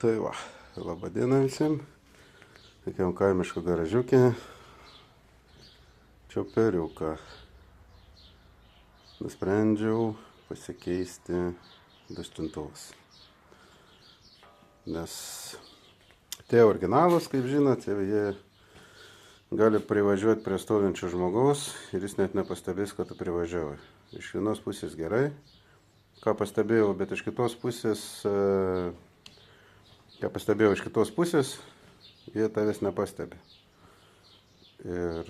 Tai va, laba diena visiems. Tokiam kaimišką garažiukę. Čioperiuką. Nusprendžiau pasikeisti duslintuvus. Nes tie originalus, kaip žinote, jie gali privažiuoti prie stovinčio žmogaus ir jis net nepastebės, kad tu privažiavai. Iš vienos pusės gerai, ką pastebėjau, bet iš kitos pusės, jie tavęs nepastebi. Ir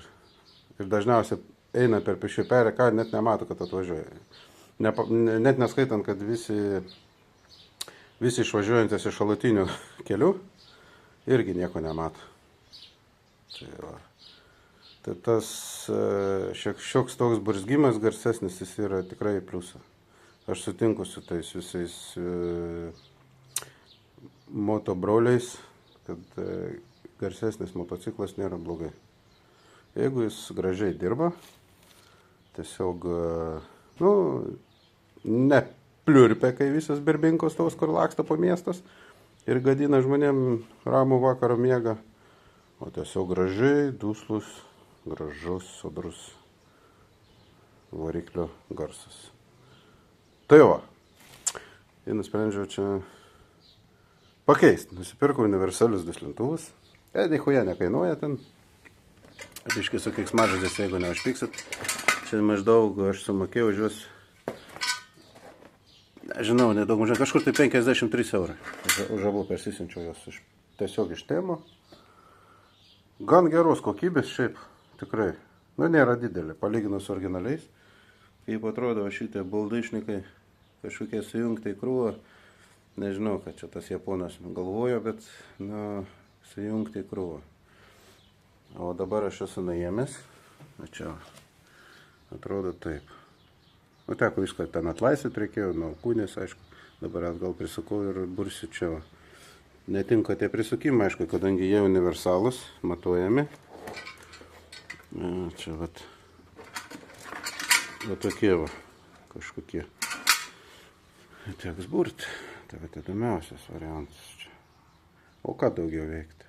dažniausiai eina per pėsčiųjų perėją, ką net nemato, kad atvažiuoja. Net neskaitant, kad visi išvažiuojantis iš šalutinių kelių irgi nieko nemato. Tai tas šioks toks burzgimas garsesnis, jis yra tikrai pliusas. Aš sutinku su tais visais motobroliais, kad garsesnis motociklas nėra blogai. Jeigu jis gražiai dirba, tiesiog, nepliurpia, kai visas berbinkos tos, kur laksto po miestas ir gadina žmonėm ramų vakaro miegą, o tiesiog gražiai, duslus, gražus, sodrus variklio garsas. Tai va, ir nusprendžiau čia pakeisti. Nusipirkau universalius duslintuvus. Dėchuja nekainuoja ten. Biškai su keiksmažodžiais, jeigu neužpyksit. Čia maždaug aš sumokėjau už juos, nežinau, nedaug mažai, kažkur tai 53 eurai. Už abu persisinčiau juos tiesiog iš Temo. Gan geros kokybės šiaip, tikrai. Nėra didelė, palyginus su originaliais. Kaip atrodo šitie baldaišnikai, kažkokie sujungti į krūvą. Nežinau, kad čia tas japonas galvojo, bet, sujungti į krūvą. O dabar aš esu nuėmęs. Čia atrodo taip. Teko viską ten atlaisvyti reikėjo, nuo kūnės, aišku. Dabar atgal prisukau ir bursiu čia. Netinka tie prisukimai, aišku, kadangi jie universalūs, matuojami. Čia va tokie va, kažkokie. Teks burti. Tai va įdomiausias variantas čia. O ką daugiau veikti?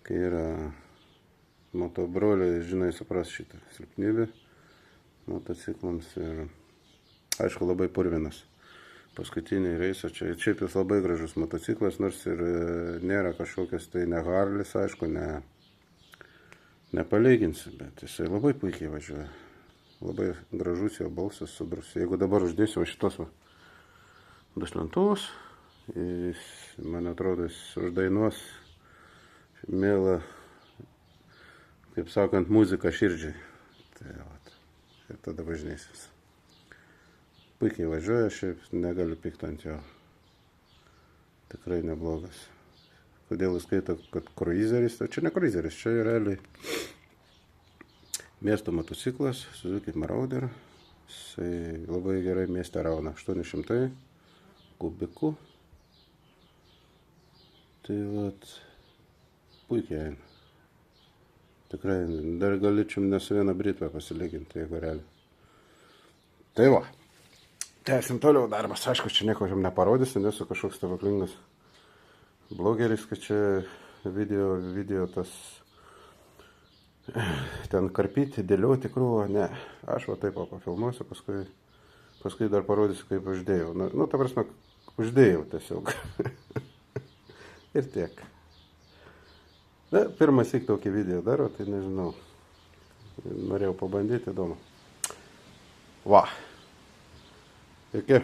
Kai yra motobroliai, žinai, supras šitą silpnybę motociklams ir aišku labai purvinas. Paskutinį reisą čia šiaip jis labai gražus motociklas, nors ir nėra kažkokias tai ne Harlis, aišku, nepalyginsi, bet jisai labai puikiai važiuoja. Labai gražus jo balsas, sudrus. Jeigu dabar uždėsiu šitos duslintuvus, man atrodo, jis uždainuos mielą, kaip sakant, muziką širdžiai. Tai vat, ir tada važinėsis. Puikiai važiuoja, šiaip negaliu pykti ant jo. Tikrai neblogas. Kodėl jis skaito, kad kruizeris, tai čia ne kruizeris, čia yra realiai miesto motociklas, Suzuki Marauder. Jisai labai gerai mieste rauna, 800 kubikų. Tai vat, puikiai eina. Tikrai, dar galėčiau ne su viena britvė pasilyginti, jeigu realiai. Tai va, tęsim toliau darbas. Aišku, čia nieko jums neparodysiu, nesu kažkoks stebuklingas blogeris, kad čia video tas ten karpyti, dėlioti krūvą. Ne, aš va taip pafilmuosiu, paskui dar parodysiu, kaip uždėjau. Ta prasme, uždėjau tiesiog. Ir tiek. Pirmas syk tokį video daro, tai nežinau. Norėjau pabandyti, įdomu. Va. Iki.